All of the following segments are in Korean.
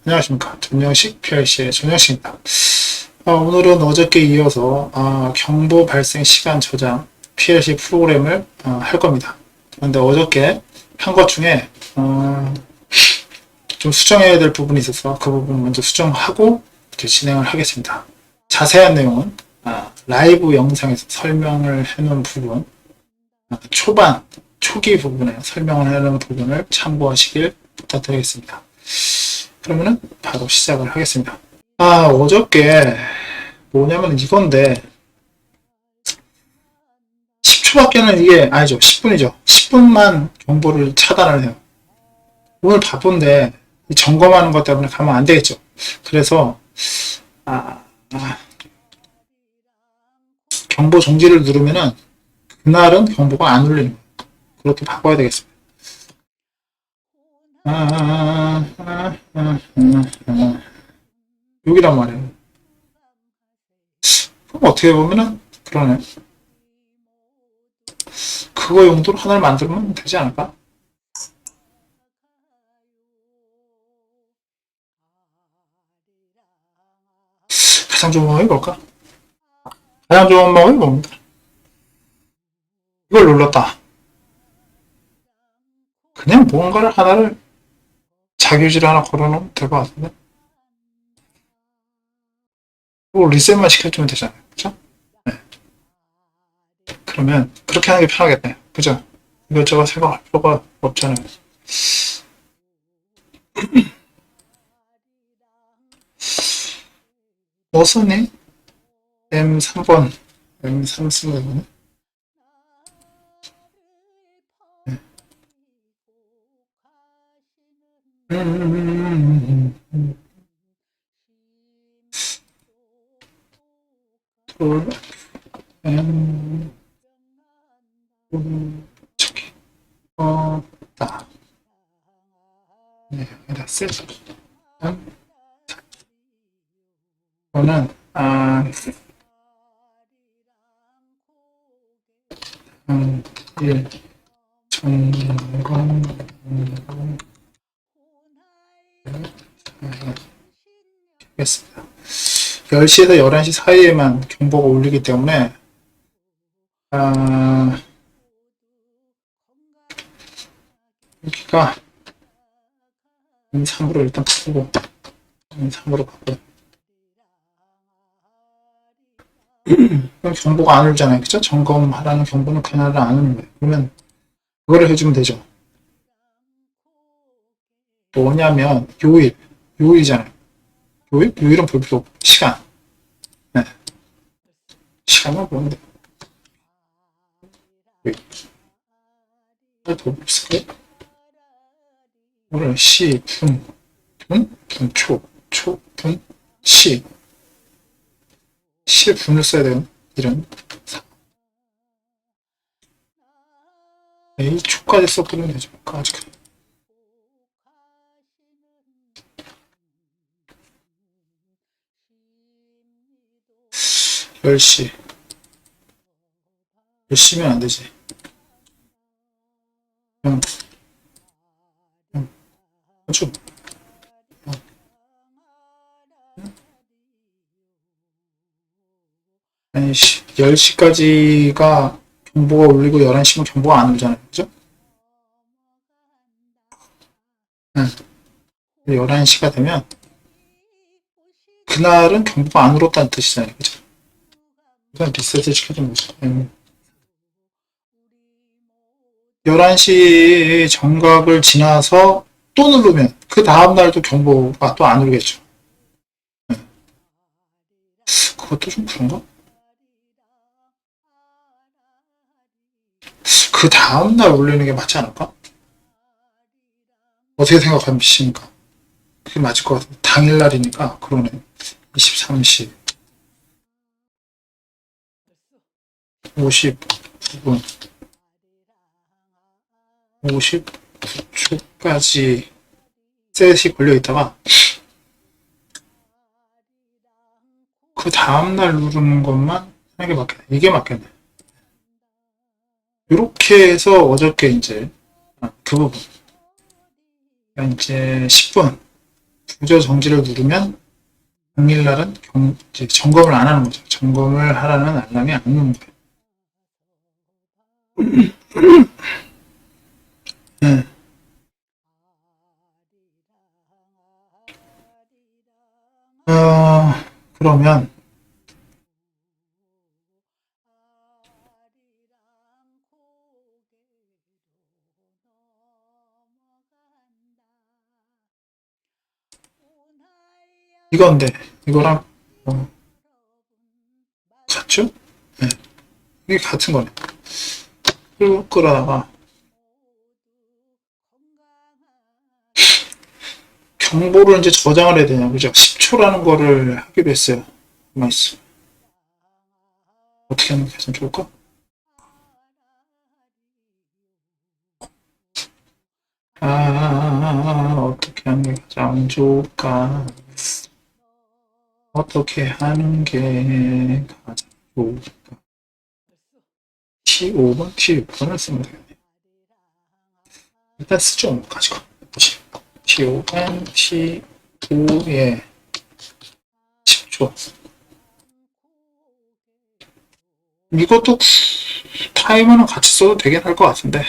안녕하십니까. 전영식 PRC의 전영식입니다. 오늘은 어저께 이어서 경보 발생 시간 저장 PLC 프로그램을 할 겁니다. 그런데 어저께 한 것 중에 좀 수정해야 될 부분이 있어서 그 부분 먼저 수정하고 이제 진행을 하겠습니다. 자세한 내용은 라이브 영상에서 설명을 해놓은 부분, 초기 부분에 설명을 해놓은 부분을 참고하시길 부탁드리겠습니다. 그러면은 바로 시작을 하겠습니다. 어저께 뭐냐면 이건데 10초밖에는 이게 아니죠. 10분이죠. 10분만 경보를 차단을 해요. 오늘 바쁜데 점검하는 것 때문에 가면 안 되겠죠. 그래서 경보 정지를 누르면은 그날은 경보가 안 울리는 거예요. 그렇게 바꿔야 되겠습니다. 여기란 말이에요. 그럼 어떻게 보면은 그러네. 그거 용도로 하나를 만들면 되지 않을까? 가장 좋은 방법이 뭘까? 가장 좋은 방법이 뭡니까? 이걸 눌렀다. 그냥 무언가를 하나를 자기유지를 하나 걸어놓으면 될 것 같은데? 이거 리셋만 시켜주면 되잖아요. 그죠? 네. 그러면 그렇게 하는 게 편하겠네요. 그죠? 이것저것 생각할 필요가 없잖아요. 뭐 썼니? M3번. M3 쓰는 거네. 돌, 저기, 다. 네, 여기다 셋. 이거는, 1, 점검, 하겠습니다. 10시에서 11시 사이에만 경보가 울리기 때문에 여기가 M3으로 일단 바꾸고 M3으로 바꾸고 그럼 경보가 안 울잖아요. 그죠? 점검하라는 경보는 그날은 안 오는 거예요. 그러면 그거를 해주면 되죠. 뭐냐면 요일이잖아요. 요일은 볼 필요 없고 시간. 네. 시간만 보면 돼요. 더 없을까요? 오늘 시, 분, 초, 분, 시. 시에 분을 써야 되는 이런 이 초까지 써버리면 되죠. 아직 10시 10시면 안 되지. 아주 아니 10시까지가 경보가 울리고 11시면 경보가 안 울잖아요. 그죠? 네. 11시가 되면 그날은 경보가 안 울었다는 뜻이잖아요. 그죠? 그냥 리셋을 시켜주는 거죠. 11시 정각을 지나서 또 누르면 그 다음날도 경보가 또 안 울겠죠. 네. 그것도 좀 그런가? 그 다음날 울리는 게 맞지 않을까? 어떻게 생각하십니까? 그게 맞을 것 같아요. 당일날이니까 그러네. 23시 59분 59초까지 셋이 걸려있다가 그 다음날 누르는 것만 하는 게 맞겠네. 이게 맞겠네. 이렇게 해서 어저께 이제 그 부분 이제 10분 부저 정지를 누르면 당일날은 이제 점검을 안 하는 거죠. 점검을 하라는 알람이 안 오는 거예요. 네. 그러면 이건데 이거랑 같죠? 네. 이게 같은 거네. 그리고 끌어다가 경보를 이제 저장을 해야 되냐, 그죠? 10초라는 거를 하기로 했어요. 가만 있어. 어떻게 하는 게 가장 좋을까? 어떻게 하는 게 가장 좋을까? 어떻게 하는 게 가장 좋을까? T5번, T6번을 쓰면 되겠네. 일단 쓰죠, 뭐, 가지고. T5번, T5에 10초. 이것도 타이머는 같이 써도 되긴 할 것 같은데.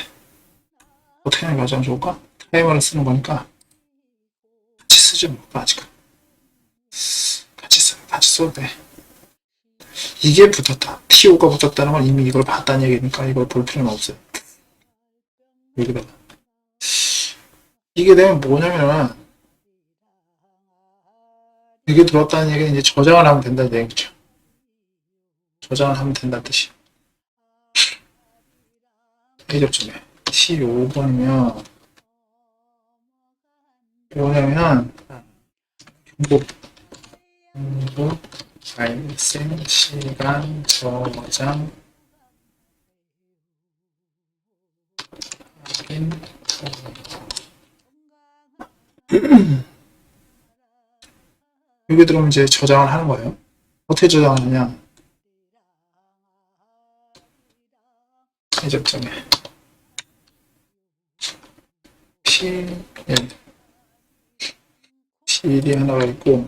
어떻게 하는 게 가장 좋을까? 타이머를 쓰는 거니까 같이 쓰죠, 뭐, 아직. 같이 써도 돼. 이게 붙었다. T5가 붙었다는 건 이미 이걸 봤다는 얘기니까 이걸 볼 필요는 없어요. 여기다가. 이게 되면 뭐냐면은, 이게 들어왔다는 얘기는 이제 저장을 하면 된다는 얘기죠. 저장을 하면 된다는 뜻이. A접점에 T5번이면 뭐냐면 경보 발생 시간 저장 확인 여기 들어오면 이제 저장을 하는 거예요. 어떻게 저장을 하냐? A접점에 P1 P1이 하나가 있고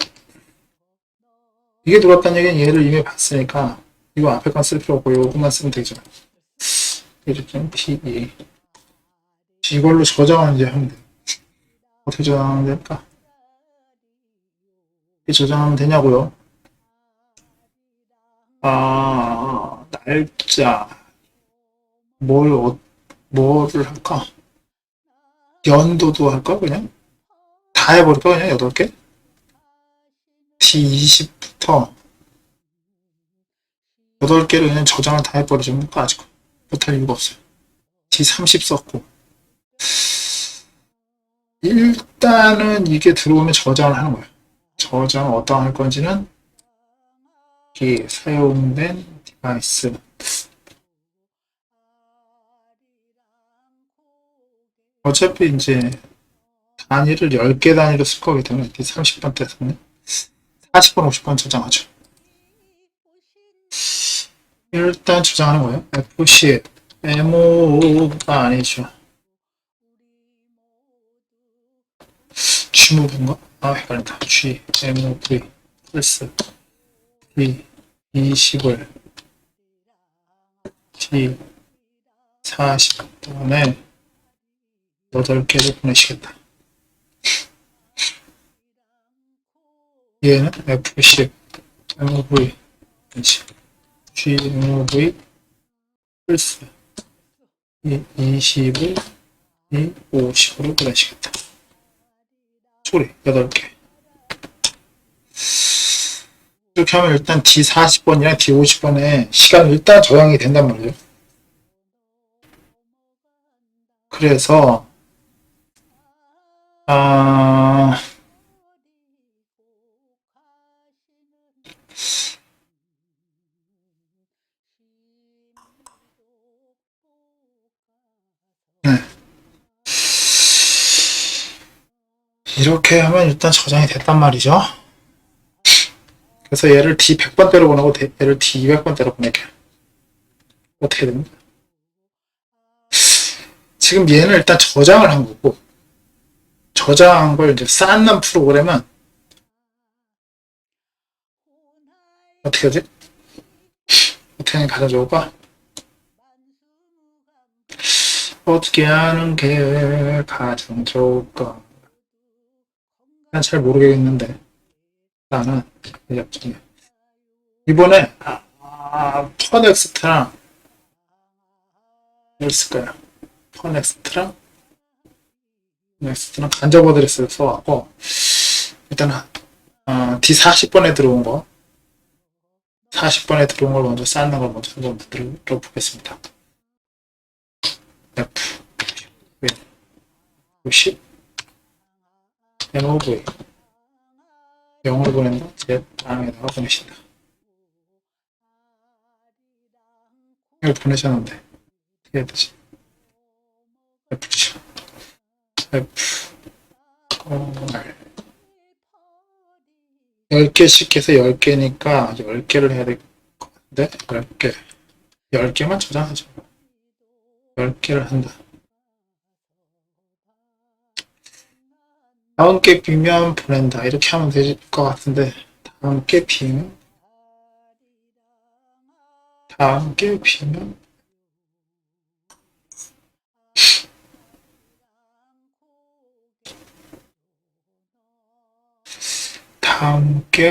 이게 들어왔다는 얘기는 얘를 이미 봤으니까 이거 앞에 건 쓸 필요 없고 이것만 쓰면 되죠. A접점 P2 이걸로 저장을 이제 하면 돼요. 어떻게 저장하면 될까? 어떻게 저장하면 되냐고요? 날짜 뭐를 할까? 연도도 할까 그냥? 다 해버릴까 그냥 8개? D20부터 8개를 그냥 저장을 다 해버리죠. 뭐 아직 못할 이유가 없어요. D30 썼고 일단은 이게 들어오면 저장을 하는 거예요. 저장을 어디다 할 건지는 이 사용된 디바이스 어차피 이제 단위를 10개 단위로 쓸 거기 때문에 D30번 때서는 40번, 50번 저장하죠. 일단 저장하는 거예요. FC, MO가 아니죠. G무브인가? 헷갈린다. G, MOV, 플러스 D, 20을 D, 40번에 8개를 보내시겠다. 얘는 F10, MOV, G, MOV, 플러스 이 20을 이 50으로 보내시겠다. 소리 8개. 이렇게 하면 일단 D40번이랑 D50번에 시간이 일단 저장이 된단 말이에요. 그래서 네. 이렇게 하면 일단 저장이 됐단 말이죠. 그래서 얘를 D100번대로 보내고 얘를 D200번대로 보낼게요. 어떻게 됩니까? 지금 얘는 일단 저장을 한 거고 저장한 걸 이제 쌓는 프로그램은 어떻게 하지? 어떻게 하는 게 가장 좋을까? 어떻게 하는 게 가장 좋을까? 난 잘 모르겠는데 나는 제작중이야. 이번에 퍼넥스트랑 뭘 쓸까요? 퍼넥스트랑 간접 어드레스를 써갖고 일단은 D40번에 들어온 거 40번에 들어온 걸 먼저 쌓는 걸 먼저 한번 들어보겠습니다. F 90 MOV 0으로 보낸다. Z 다음에다가 보내신다. 이걸 보내셨는데 어떻게 해야 되지? F F R 10개씩 해서 10개니까 10개를 해야 될 것 같은데 10개 10개만 저장하죠. 10개를 한다. 다음 게 비면 보낸다. 이렇게 하면 될 것 같은데 다음 게 비면 다음 게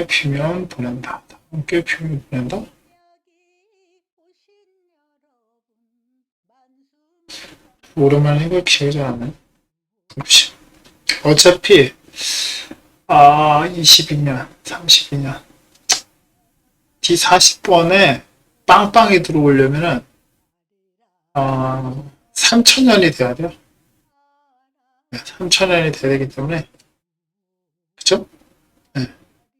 비면 보낸다. 다음 게 비면 보낸다. 오랜만에 이걸 기억이 잘 안 나네. 어차피 22년 32년 D40번에 빵빵이 들어오려면은 3000년이 돼야 돼요. 3000년이 돼야 되기 때문에 그쵸? 네.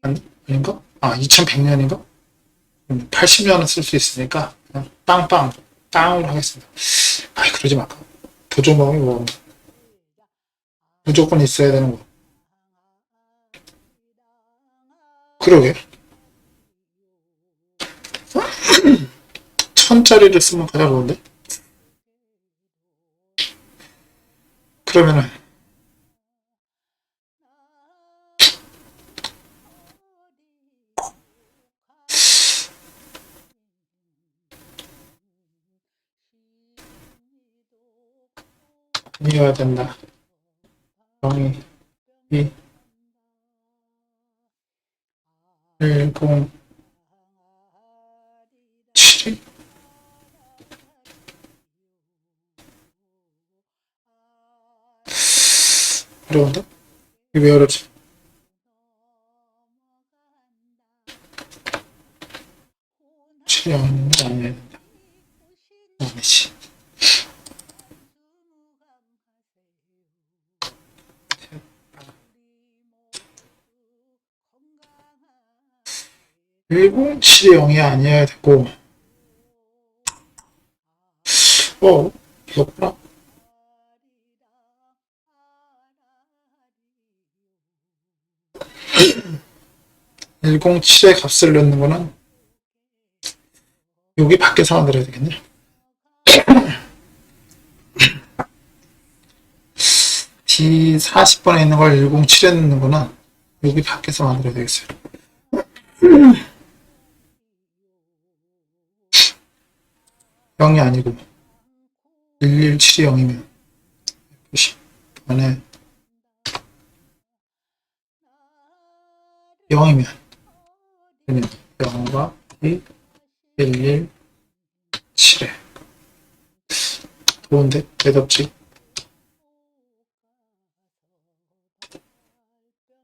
아닌가? 2100년인가? 80년은 쓸 수 있으니까 그냥 빵으로 하겠습니다. 그러지 말까? 보조명이 뭐 무조건 있어야 되는 거. 그러게. 1000짜리를 쓰면 가장 좋은데? 그러면은 이어야 된다. 0, 2, 1, 0, 7, 어려운데? 이게 왜 어렵지? 출연 아니어야 된다. 아니지. 107이 0이 아니어야 되고, 이거구나. 107의 값을 넣는 거는 여기 밖에서 만들어야 되겠네. D40번에 있는 걸 107에 넣는 거는 여기 밖에서 만들어야 되겠어요. 0이 아니고 117이 0이면 90번에 0이면 0과 117에 좋은데? 왜 덥지?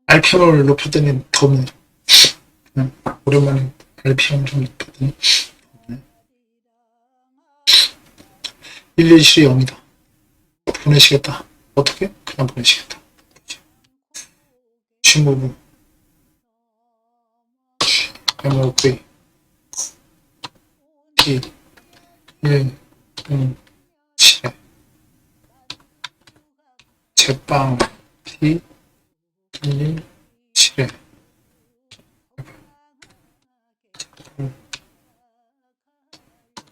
RPM을 높였더니 덥네. 오랜만에 RPM 좀 높였더니 덥네. 117이 0이다. 보내시겠다. 어떻게? 그냥 보내시겠다. 친구분 MOV 2 1 0 7 제빵 D 1 7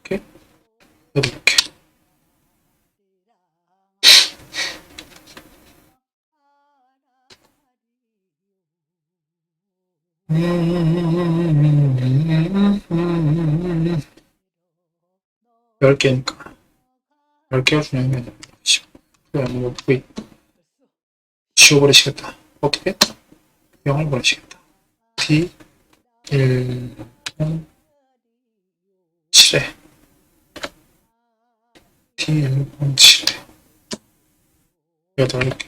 이렇게 이렇게 (10개니까) 10개가 중요한 게 아니라 뭐 지워버리시겠다. 어떻게? 0을 보내시겠다. D 1 7에 D 1 7에 8개.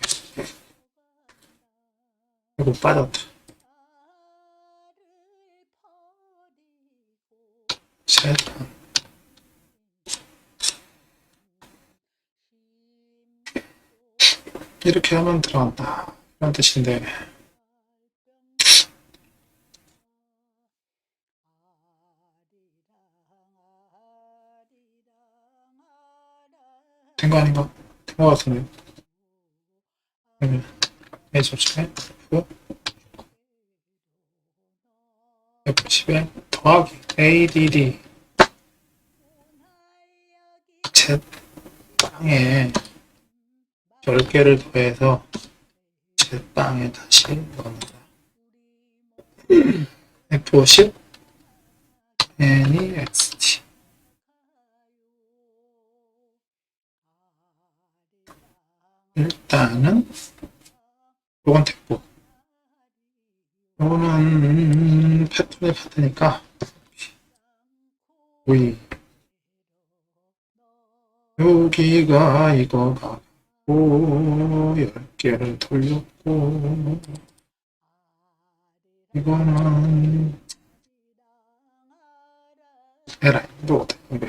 이거 빠졌다. 셋. 이렇게 하면 들어간다. 이런 뜻인데. 된 거 아닌가? 된 거 같은데. 그러면 A 접속해 F10에 더하기 ADD Z땅에 10개를 더해서 Z땅에 다시 넣는다. F50 NEXT 일단은 요건 됐고 요거는 패턴이 같으니까 V 여기가 이거가 10개를 돌렸고 이거는 에라이 뭐 어때 이거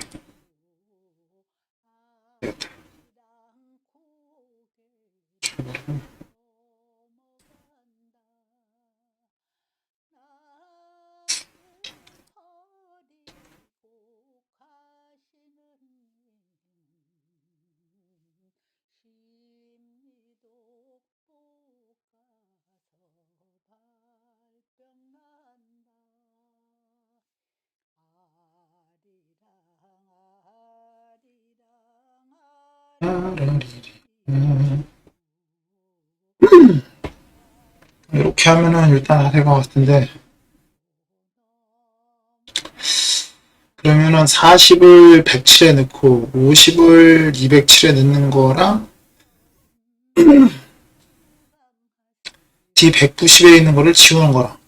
되겠다. 이렇게 하면은 일단 다 될 것 같은데 그러면은 40을 107에 넣고 50을 207에 넣는 거랑 D190에 있는 거를 지우는 거랑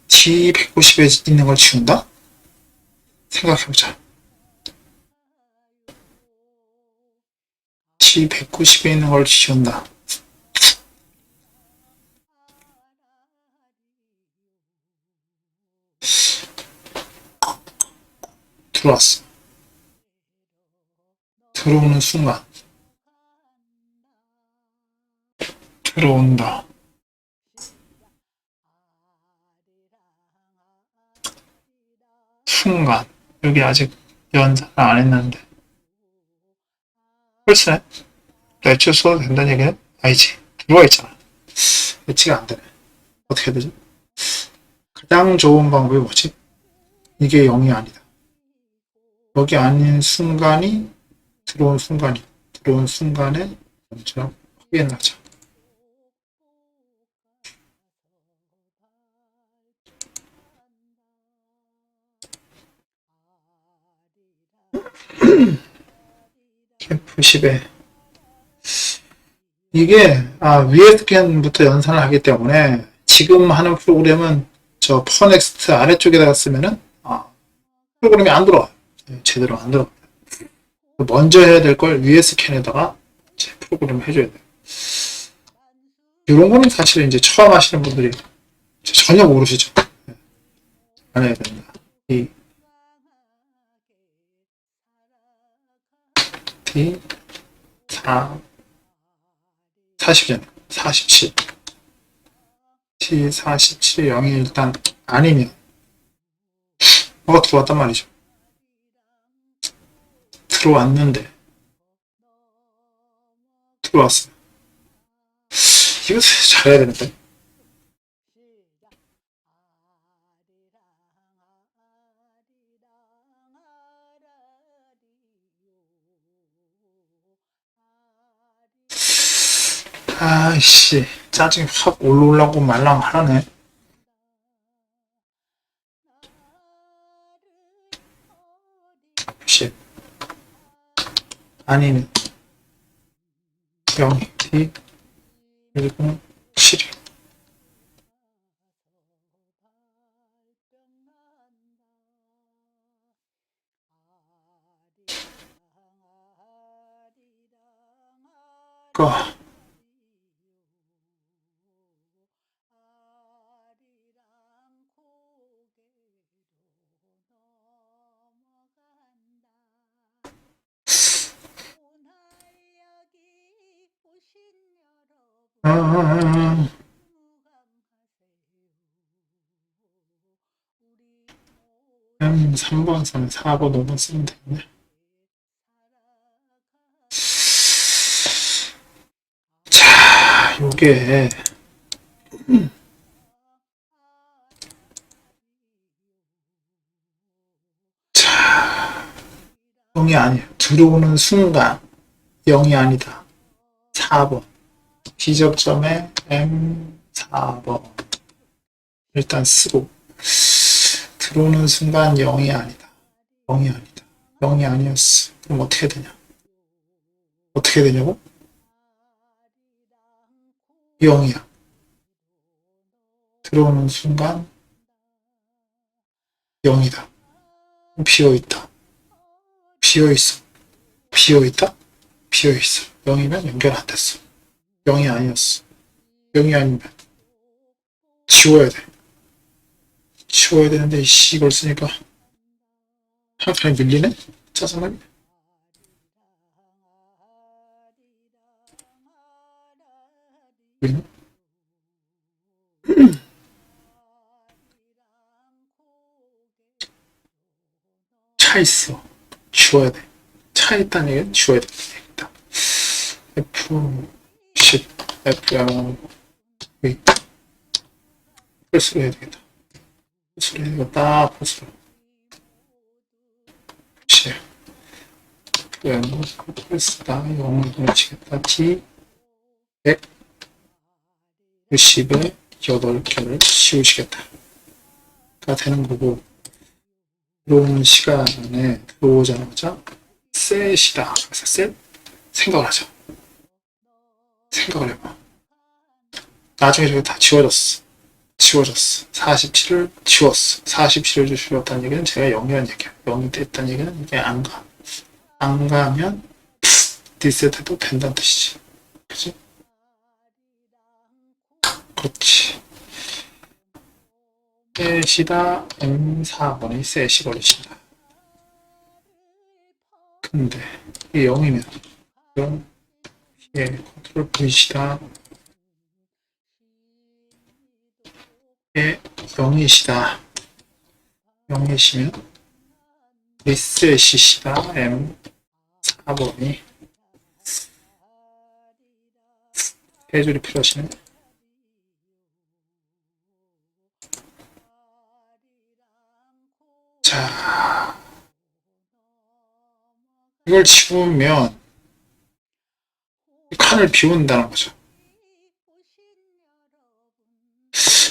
D190에 있는 걸 지운다? 생각해보자. D190에 있는 걸 지운다. 들어왔어. 들어오는 순간 들어온다. 순간 여기 아직 연산을 안 했는데 글쎄 렛츠 써도 된다는 얘기는 아니지. 들어와 있잖아. 배치가 안 되네. 어떻게 해야 되지? 가장 좋은 방법이 뭐지? 이게 0이 아니다. 여기 아닌 순간이 들어온 순간에 먼저 확인하자. F10에 이게 위에 스캔부터 연산을 하기 때문에 지금 하는 프로그램은 저 퍼넥스트 아래쪽에다가 쓰면은 프로그램이 안 들어와요. 제대로 안 들어와요. 먼저 해야 될 걸 위에 스캔에다가 프로그램을 해줘야 돼요. 이런 거는 사실 이제 처음 하시는 분들이 전혀 모르시죠. 안 해야 된다. D 40전 47 T 47 0이 일단 아니면 뭐가 들어왔단 말이죠. 들어왔는데 들어왔어요. 이거 잘해야 되는데. 아이씨 짜증이 확 올라오려고 말랑 하네. 10 아니면 0 D 그리고 7 거 아, 3번, 4번, 5번 쓰면 되겠네. 자, 요게 자, 0이 아니에요. 들어오는 순간 0이 아니다. 4번. B접점에 M4번. 일단 쓰고 들어오는 순간 0이 아니다. 0이 아니다. 0이 아니었어. 그럼 어떻게 되냐? 어떻게 되냐고? 0이야. 들어오는 순간 0이다. 비어있다. 비어있어. 비어있다? 비어있어. 0이면 연결 안 됐어. 0이 아니었어. 0이 아니면 지워야 돼. 지워야 되는데 이걸 쓰니까 한 칸이 밀리네? 짜증나게. 밀리네? 차 있어. 지워야 돼. 차 있다는 얘기는 지워야 된다. F10, F0, 플스로 해야 되겠다. 플스로 해야 되겠다. 플스로. 7. F0, 플스다. 0을 보내치겠다. T, 100, 60에 8개를 씌우시겠다. 가 되는 거고, 들어오는 시간에 들어오자마자 셋이다. 그래서 셋? 생각을 하자. 생각을 해봐. 나중에 저게 다 지워졌어. 지워졌어. 47을 지웠어. 47을 지웠다는 얘기는 제가 0이라는 얘기야. 0이 됐다는 얘기는 이게 안 가. 안 가면 디셋해도 된다는 뜻이지. 그치? 그렇지. 셋이다. M4번이 셋이 걸리신다. 근데 이게 0이면 그럼 예, 컨트롤 V시다. 예, 0이시다. 0이시면 리셋이시다. M4번이 세 줄이 필요하시네. 자, 이걸 지우면 칸을 비운다는 거죠.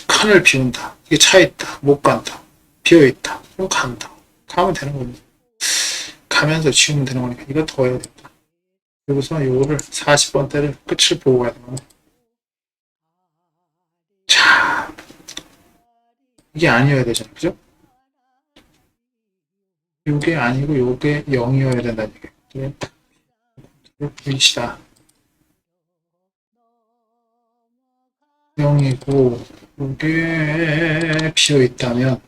칸을 비운다. 이게 차있다. 못 간다. 비어있다. 그럼 간다. 가면 되는 겁니다. 가면서 지우면 되는 거니까 이거 더 해야 된다. 그리고서 요거를 40번대를 끝을 보고 가야 되는 거네. 자, 이게 아니어야 되잖아. 그죠? 요게 아니고 요게 0이어야 된다는 얘기예요. V시다. 0이고 요게 비어있다면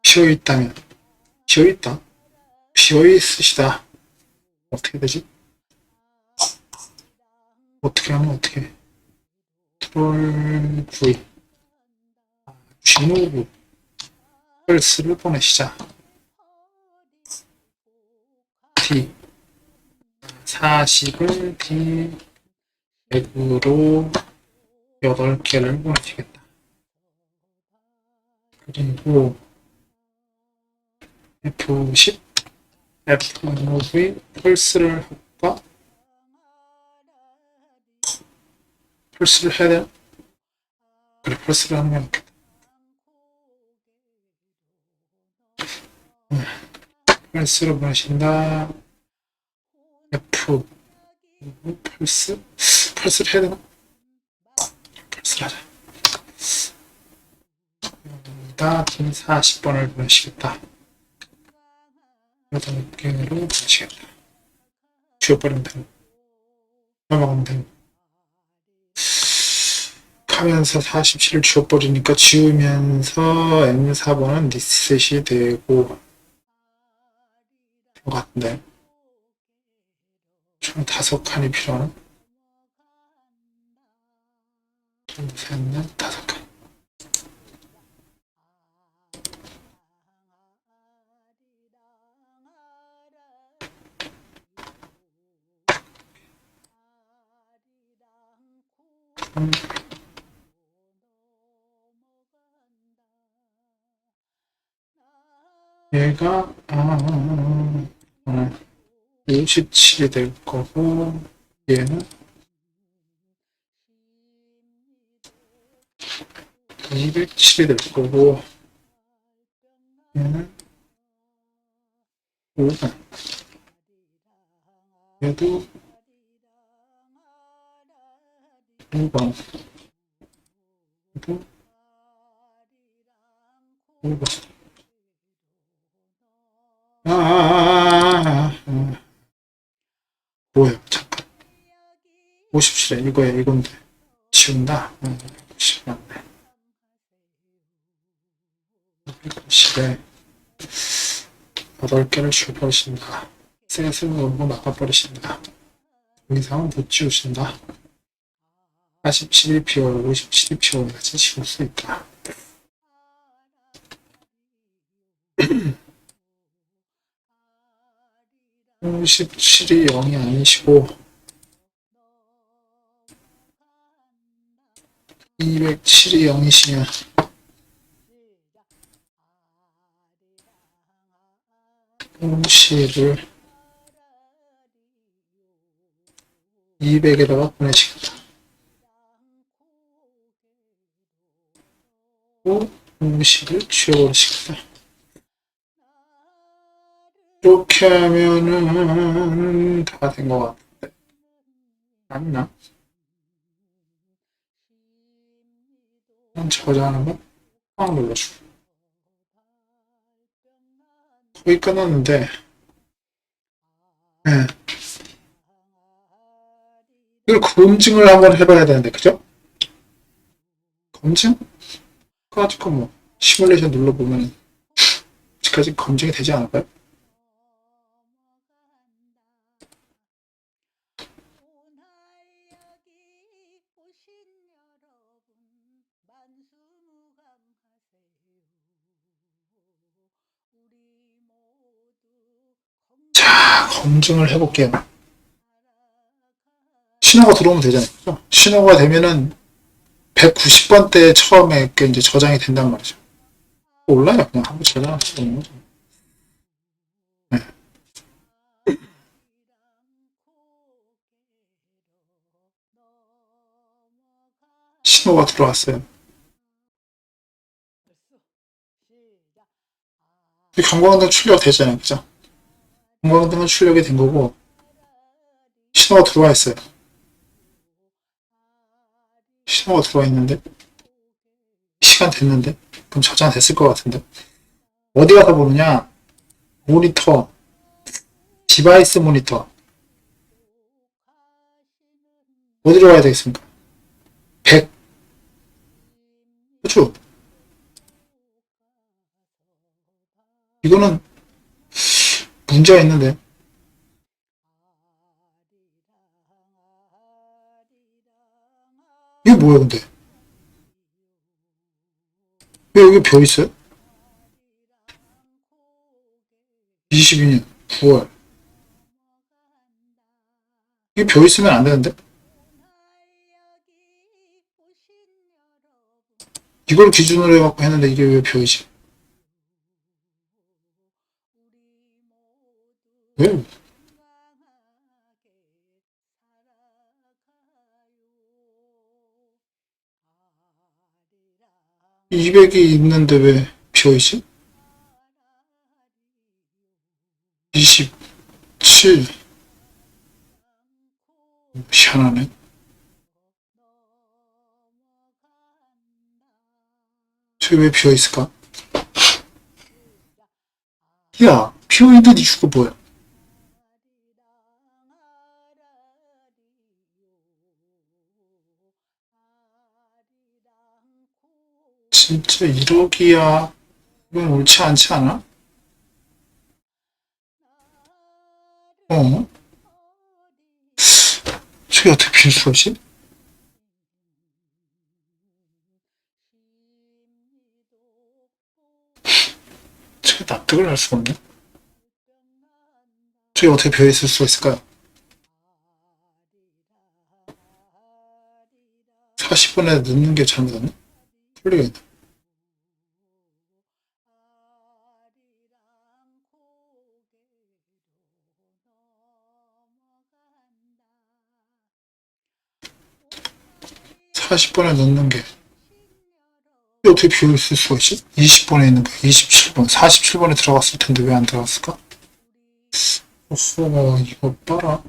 비어있다. 비어있으시다. 어떻게 되지? 어떻게 하면 어떻게 해? 트롤 V 진호구 펄스를 보내시자. D 40을 D 100으로 8개를 보내시겠다. 그리고 F10 F5V 펄스를 할까? 펄스를 해야 되나? 그래, 펄스를 하는 게 낫겠다. 펄스로 보내신다. F. 펄스? 펄스를 해야 되나? 펄스를 하자. 여기다 40번을 보내시겠다. 8개로 보내시겠다. 지워버리면 되고. 넘어가면 되고. 하면서 47을 지워버리니까 지우면서 N4번은 리셋이 되고 것 같은데 총 5칸이 필요한 둘, 셋, 넷, 5칸. 얘가 57이 될 거고 얘는 207이 될 거고 얘는 5번 얘도 5번 얘도 5번 뭐야 잠깐 57에 이거야 이건데 지운다 10 맞네 10에 8개를 지워버리신다 셋을 놓고 나가버리신다 더 이상은 못 지우신다 47이 비워요 57이 비워야 같이 지울 수 있다 57이 0이 아니시고 207이 0이시면 50을 200에다가 보내시겠다. 50을 지워버리시겠다. 이렇게 하면은 다 된 것 같은데. 맞나? 저장하는 거 꽉 눌러주고. 거의 끝났는데, 네. 이걸 검증을 한번 해봐야 되는데, 그죠? 검증? 아직까지 뭐, 시뮬레이션 눌러보면, 아직까지 검증이 되지 않을까요? 자, 검증을 해볼게요. 신호가 들어오면 되잖아요. 그죠? 신호가 되면은 190번대 처음에 이제 저장이 된단 말이죠. 몰라요. 그냥 한번 저장할 수 있는 거죠. 네. 신호가 들어왔어요. 경고등은 출력 되잖아요. 그죠? 경고등은 출력이 된 거고, 신호가 들어와 있어요. 신호가 들어와 있는데, 시간 됐는데, 그럼 저장 됐을 것 같은데. 어디 가서 보느냐? 모니터, 디바이스 모니터. 어디로 가야 되겠습니까? 100. 그렇죠? 이거는 문제가 있는데. 이게 뭐야, 근데? 왜 여기 벼 있어요? 22년 9월. 이게 벼 있으면 안 되는데? 이걸 기준으로 해갖고 했는데 이게 왜 벼이지? 왜? 200이 있는데 왜 벼이지? 27. 희한하네. 저기 왜 비어있을까? 야, 비어있는 이유가 뭐야? 진짜 1억이야. 이건 옳지 않지 않아? 어? 저게 어떻게 빌 수가 있지? 저게 납득을 할 수가 없네. 저게 어떻게 비어있을 수가 있을까요? 40분에 넣는 게 잘못됐네? 틀리겠네. 사십 번에 넣는 게 어떻게 비어있을 수가 있지? 20번에 있는 거 27번, 47번에 들어갔을 텐데 왜 안 들어갔을까? 오호가 이거 봐라.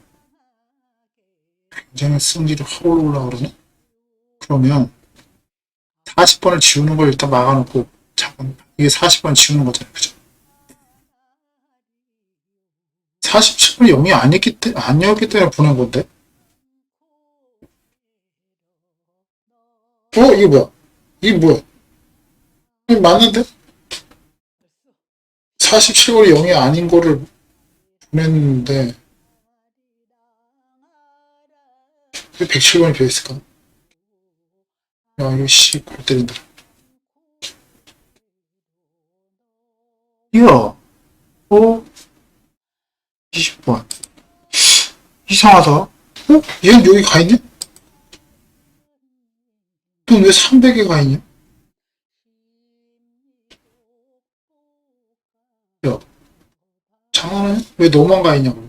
굉장히 승질이 확 올라오르네? 그러면 40번을 지우는 걸 일단 막아놓고 잠깐 이게 40번 지우는 거잖아요. 그죠? 47번이 0이 아니었기 때문에 보낸 건데? 이게 뭐야? 이게 뭐야? 이게 맞는데? 47번이 0이 아닌 거를 보냈는데 왜 107번이 비어있을까? 야, 이거 씨, 골 때린다. 이야, 20번. 이상하다. 얘는 여기 가 있네? 넌 왜 300에 가 있냐? 야, 장난하냐? 왜 너만 가 있냐고.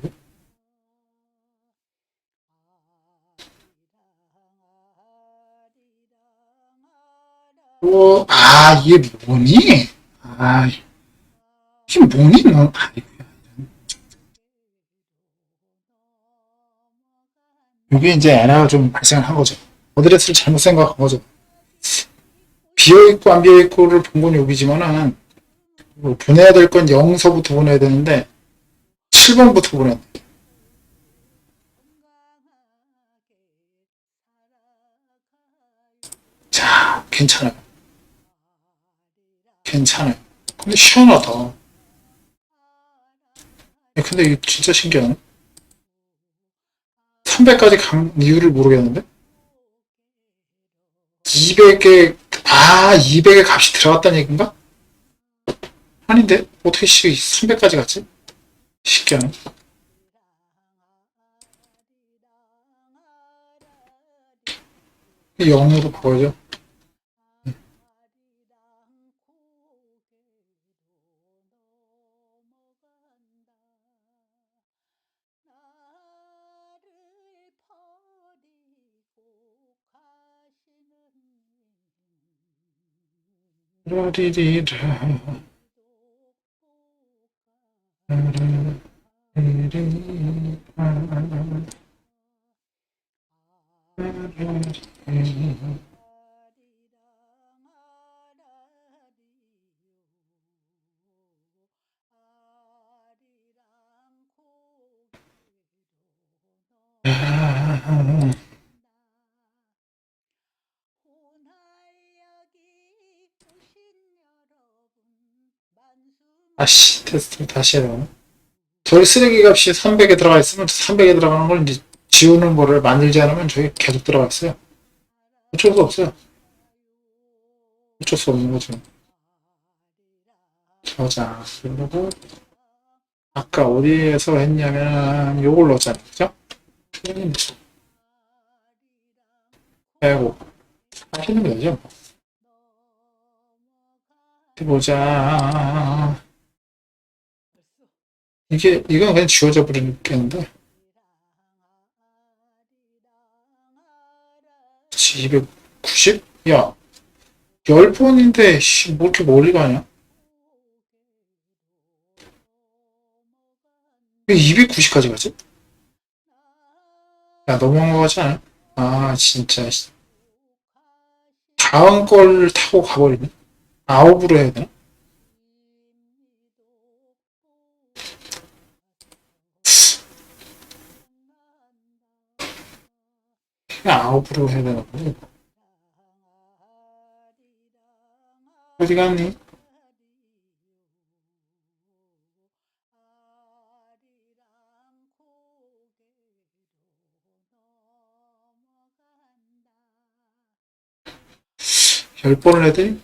이게 뭐니? 아, 이게 뭐니, 너? 이게 이제 에러가 좀 발생한 거죠. 어드레스를 잘못 생각한 거죠. 비어있고 안 비어있고를 본 건 여기지만은, 보내야 될 건 0서부터 보내야 되는데, 7번부터 보내야 돼. 자, 괜찮아요. 괜찮아요. 근데 희한하다. 근데 이게 진짜 신기하네. 300까지 간 이유를 모르겠는데? 200에, 200의 값이 들어갔다는 얘기인가? 아닌데? 어떻게 300까지 갔지? 신기하네. 0으로 바꿔야죠. 라리리라. 아씨, 테스트 다시 해야 되나? 저희 쓰레기 값이 300에 들어가 있으면 300에 들어가는 걸 이제 지우는 거를 만들지 않으면 저기 계속 들어가 있어요. 어쩔 수 없어요. 어쩔 수 없는 거죠. 저장. 그리고 아까 어디에서 했냐면 요걸 넣었잖아요. 그죠? 빼고 하시는 거죠. 보자. 이건 그냥 지워져 버리겠는데. 290? 야, 10번인데, 뭐 이렇게 멀리 가냐? 왜 290까지 가지? 야, 너무한 거 같지 않아? 아, 진짜. 다음 걸 타고 가버리네. 아홉으로 해야 되나? 그냥 아홉으로 해야 되나 보네. 어디 갔니? 열 번을 해야 돼?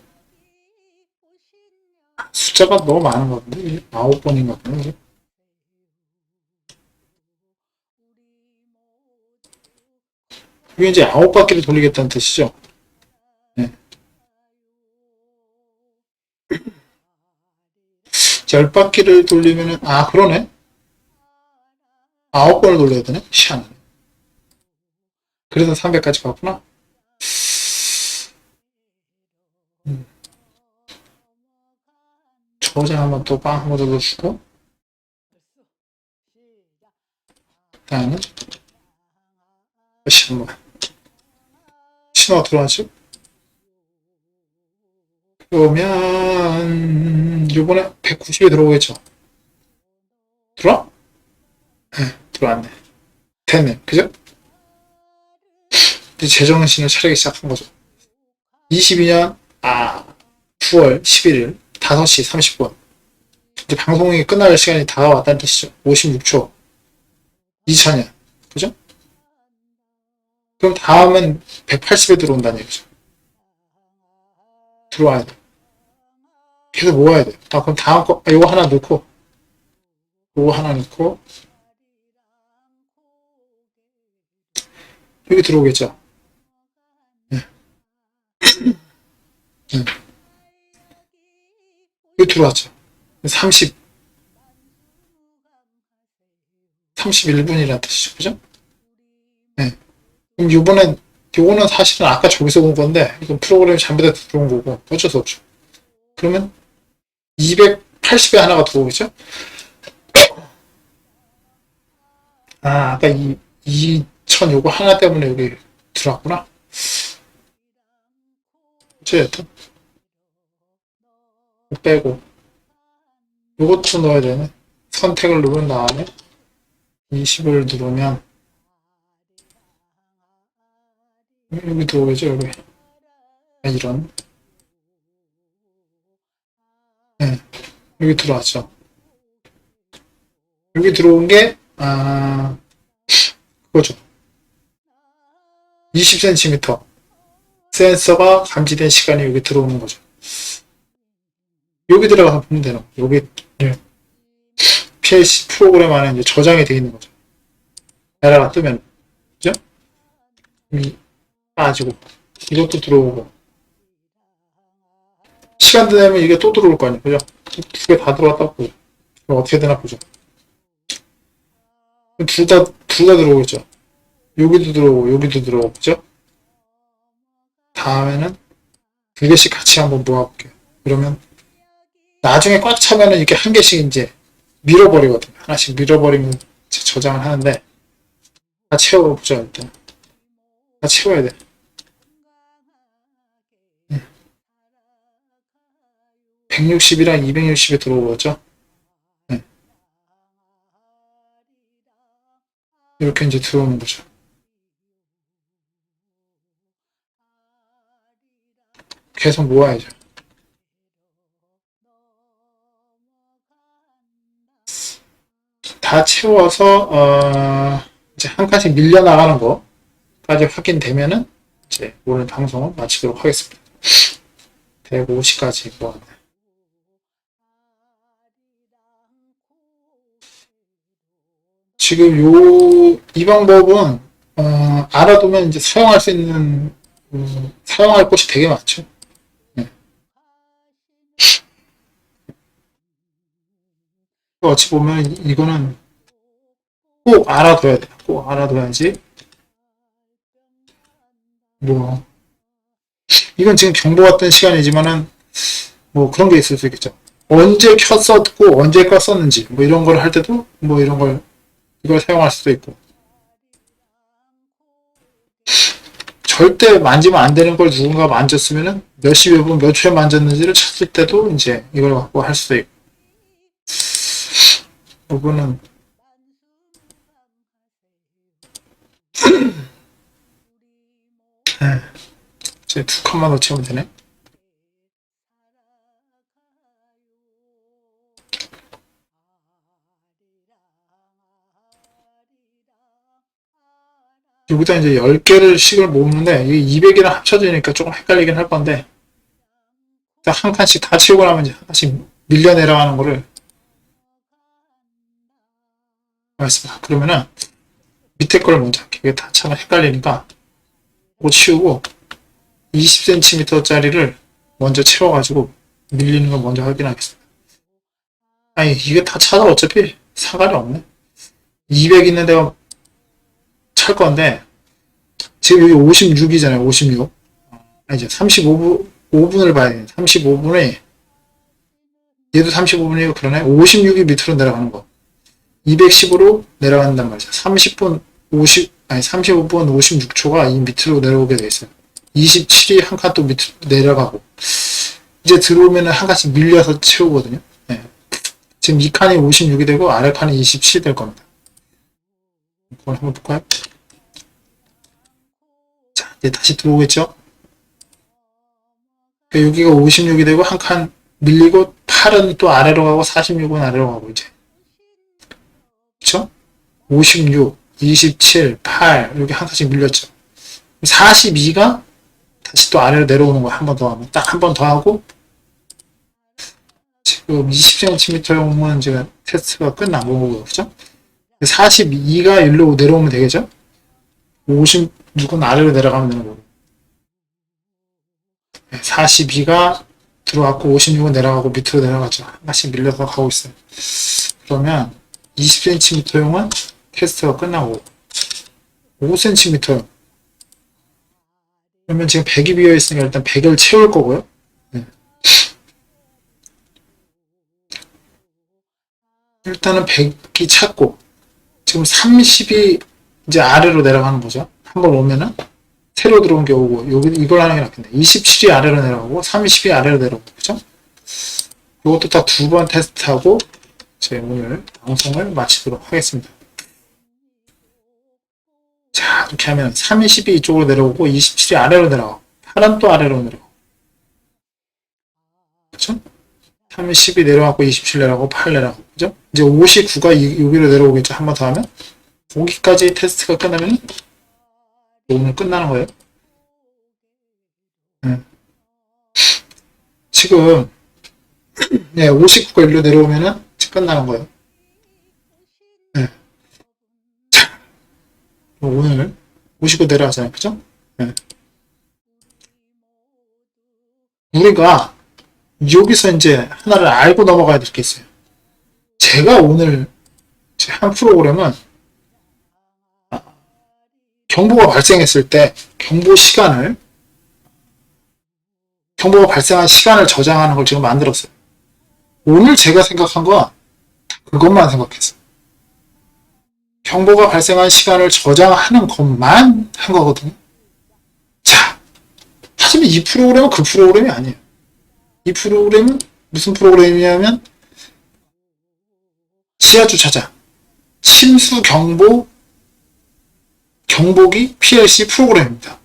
숫자가 너무 많은 것 같은데? 아홉 번인가 보네. 이게 이제 아홉 바퀴를 돌리겠다는 뜻이죠? 네. 열 바퀴를 돌리면은, 아, 그러네? 아홉 번을 돌려야 되네? 희한하네. 그래서 300까지 갔구나? 저장 한번 또 빵 한번 더 넣어주고, 다음에, 다시 한번. 신호가 들어왔죠? 그러면, 요번에 190에 들어오겠죠? 들어와? 네, 들어왔네. 됐네. 그죠? 이제 제정신을 차리기 시작한 거죠. 22년, 9월 11일, 5시 30분. 이제 방송이 끝날 시간이 다가왔다는 뜻이죠. 56초. 2000년. 그죠? 그럼 다음은 180에 들어온다는 얘기죠. 들어와야 돼. 계속 모아야 돼. 그럼 다음 거, 요거 하나 넣고, 요거 하나 넣고, 여기 들어오겠죠. 네. 네. 여기 들어왔죠. 31분이라는 뜻이죠. 그죠? 네. 그럼 요거는 사실은 아까 저기서 온 건데, 이건 프로그램이 잘못해서 들어온 거고, 어쩔 수 없죠. 그러면 280에 하나가 들어오겠죠? 아까 2000 요거 하나 때문에 여기 들어왔구나. 어쨌든 빼고 요것도 넣어야 되네. 선택을 누른 다음에 20을 누르면 여기 들어오겠죠. 여기 이런 네, 여기 들어왔죠. 여기 들어온 게 그거죠. 20cm 센서가 감지된 시간이 여기 들어오는 거죠. 여기 들어가서 보면 되는 거예요. 여기 PLC 프로그램 안에 이제 저장이 되어 있는 거죠. 에러가 뜨면 그죠? 이 빠지고 이것도 들어오고 시간 되면 이게 또 들어올 거 아니에요. 그죠? 두 개 다 들어왔다고 보죠. 그럼 어떻게 되나 보죠. 둘 다 들어오겠죠. 여기도 들어오고 여기도 들어오고 그죠? 다음에는 두 개씩 같이 한번 모아볼게요. 그러면 나중에 꽉 차면은 이렇게 한 개씩 이제 밀어버리거든요. 하나씩 밀어버리면 저장을 하는데 다 채워보죠. 일단 다 채워야 돼. 160이랑 260에 들어오죠. 네. 이렇게 이제 들어오는 거죠. 계속 모아야죠. 다 채워서 이제 한 칸씩 밀려나가는 거까지 확인되면은 이제 오늘 방송을 마치도록 하겠습니다. 150까지 모았네. 지금 이 방법은 알아두면 이제 사용할 수 있는 사용할 곳이 되게 많죠. 네. 어찌 보면 이거는 꼭 알아둬야 돼. 꼭 알아둬야지. 이건 지금 경보 같은 시간이지만은 뭐 그런 게 있을 수 있겠죠. 언제 켰었고 언제 껐었는지 뭐 이런 걸 할 때도 뭐 이걸 사용할 수도 있고, 절대 만지면 안 되는 걸 누군가 만졌으면은 몇 시 몇 분 몇 초에 만졌는지를 찾을 때도 이제 이걸 갖고 할 수도 있고. 부분은 이제 두 칸만 놓치면 되네. 여기다 이제 10개를 씩을 모으는데 이게 200이랑 합쳐지니까 조금 헷갈리긴 할 건데, 한 칸씩 다 채우고 나면 이제 한 칸씩 밀려 내려가는 거를 알겠습니다. 그러면은 밑에 걸 먼저 할게요. 이게 다 참 헷갈리니까 이거 치우고 20cm 짜리를 먼저 채워가지고 밀리는 걸 먼저 확인하겠습니다. 아니 이게 다 차가 어차피 사갈이 없네. 200 있는 데가 찰 건데 지금 여기 56이잖아요. 56. 이제 35분을 봐야 돼. 35분에 얘도 35분이고 그러네. 56이 밑으로 내려가는 거. 210으로 내려간단 말이죠. 35분 56초가 이 밑으로 내려오게 돼 있어요. 27이 한 칸 또 밑으로 내려가고, 이제 들어오면은 한 칸씩 밀려서 채우거든요. 네. 지금 이 칸이 56이 되고 아래 칸이 27이 될 겁니다. 이걸 한번 볼까요? 자, 이제 다시 들어오겠죠? 그러니까 여기가 56이 되고 한 칸 밀리고 8은 또 아래로 가고 46은 아래로 가고 이제. 그쵸? 56, 27, 8 이렇게 한 칸씩 밀렸죠. 42가 다시 또 아래로 내려오는 거야. 한 번 더 하면 딱 한 번 더 하고, 지금 20cm용은 지금 테스트가 끝난 거고, 그죠? 42가 일로 내려오면 되겠죠? 56은 아래로 내려가면 되는 거고, 42가 들어왔고 56은 내려가고 밑으로 내려가죠. 하나씩 밀려서 가고 있어요. 그러면 20cm용은 테스트가 끝나고 5cm용, 그러면 지금 100이 비어있으니까 일단 100을 채울 거고요. 네. 일단은 100이 찼고, 지금 30이 이제 아래로 내려가는 거죠. 한번 오면은 새로 들어온 게 오고, 여기 이걸 하는 게 낫겠네. 27이 아래로 내려가고 30이 아래로 내려오고, 그죠? 이것도 딱 두 번 테스트하고 제 오늘 방송을 마치도록 하겠습니다. 자, 이렇게 하면 30이 이쪽으로 내려오고 27이 아래로 내려가고 8은 또 아래로 내려가고, 그쵸? 30이 내려가고 27 내려가고 8 내려가고, 그죠? 이제 59가 여기로 내려오겠죠. 한 번 더 하면 거기까지 테스트가 끝나면 오늘 끝나는 거예요. 지금 59가 일로 내려오면은 끝나는 거예요. 네. 오늘 59 내려가잖아요. 그죠? 네. 우리가 여기서 이제 하나를 알고 넘어가야 될 게 있어요. 제가 오늘 한 프로그램은 경보가 발생했을 때 경보가 발생한 시간을 저장하는 걸 지금 만들었어요. 오늘 제가 생각한 건 그것만 생각했어요. 경보가 발생한 시간을 저장하는 것만 한 거거든요. 자, 하지만 이 프로그램은 그 프로그램이 아니에요. 이 프로그램은 무슨 프로그램이냐면 지하주차장 침수 경보기 PLC 프로그램입니다.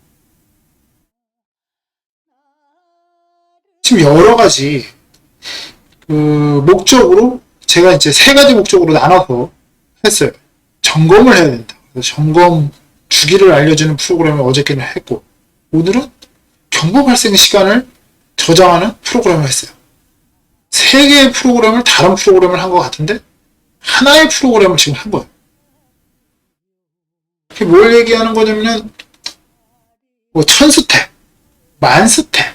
지금 여러 가지 목적으로 제가 이제 세 가지 목적으로 나눠서 했어요. 점검을 해야 된다. 그래서 점검 주기를 알려주는 프로그램을 어저께는 했고, 오늘은 경보 발생 시간을 저장하는 프로그램을 했어요. 세 개의 프로그램을 다른 프로그램을 한 것 같은데 하나의 프로그램을 지금 한 거예요. 그게 뭘 얘기하는 거냐면 뭐 1000스텝, 10,000스텝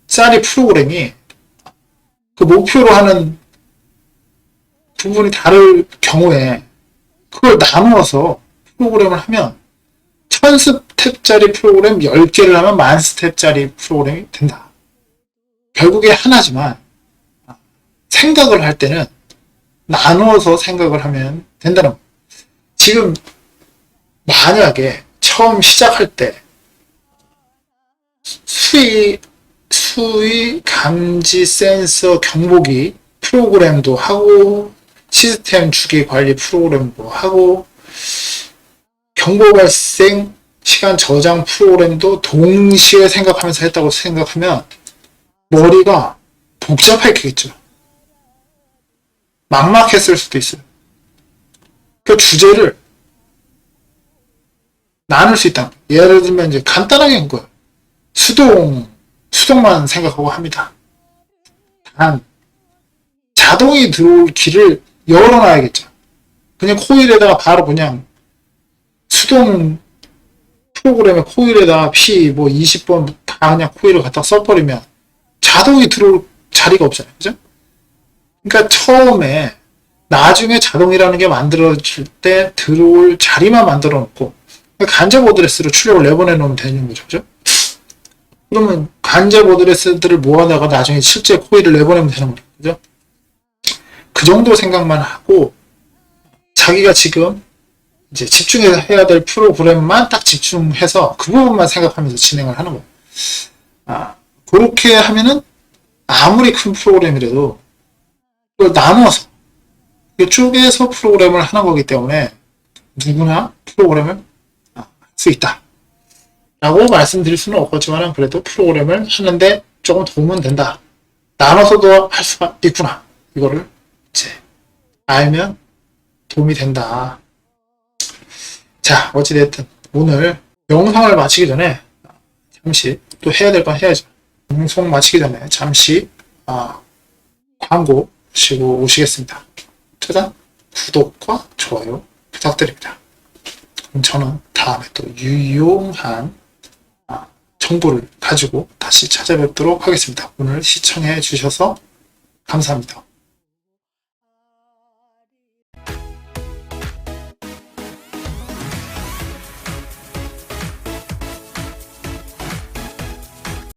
짜리 프로그램이 그 목표로 하는 부분이 다를 경우에 그걸 나누어서 프로그램을 하면 1000스텝짜리 프로그램 10개를 하면 10,000스텝짜리 프로그램이 된다. 결국에 하나지만 생각을 할 때는 나누어서 생각을 하면 된다는 거예요. 지금 만약에 처음 시작할 때 수위 감지 센서 경보기 프로그램도 하고 시스템 주기 관리 프로그램도 하고 경보 발생 시간 저장 프로그램도 동시에 생각하면서 했다고 생각하면 머리가 복잡하겠죠. 막막했을 수도 있어요. 그 주제를 나눌 수 있다. 예를 들면 이제 간단하게 한 거예요. 수동만 생각하고 합니다. 단 자동이 들어올 길을 열어놔야겠죠. 그냥 코일에다가 바로 그냥 수동 프로그램에 코일에다가 P 뭐 20번 다 그냥 코일을 갖다 써버리면 자동이 들어올 자리가 없잖아요. 그죠? 그러니까 처음에 나중에 자동이라는 게 만들어질 때 들어올 자리만 만들어 놓고 간접 어드레스로 출력을 내보내 놓으면 되는 거죠. 그죠? 그러면 간접 어드레스들을 모아다가 나중에 실제 코일을 내보내면 되는 거죠. 그죠? 그 정도 생각만 하고 자기가 지금 이제 집중해서 해야 될 프로그램만 딱 집중해서 그 부분만 생각하면서 진행을 하는 거예요. 그렇게 하면은 아무리 큰 프로그램이라도 그걸 나눠서 쪼개서 프로그램을 하는 거기 때문에 누구나 프로그램을 할 수 있다 라고 말씀드릴 수는 없겠지만 그래도 프로그램을 하는데 조금 도움은 된다. 나눠서도 할 수가 있구나. 이거를 이제 알면 도움이 된다. 자, 어찌됐든 오늘 영상을 마치기 전에 잠시 또 해야 될 건 해야죠. 방송 마치기 전에 잠시 광고 보시고 오시겠습니다. 일단 구독과 좋아요 부탁드립니다. 그럼 저는 다음에 또 유용한 정보를 가지고 다시 찾아뵙도록 하겠습니다. 오늘 시청해 주셔서 감사합니다.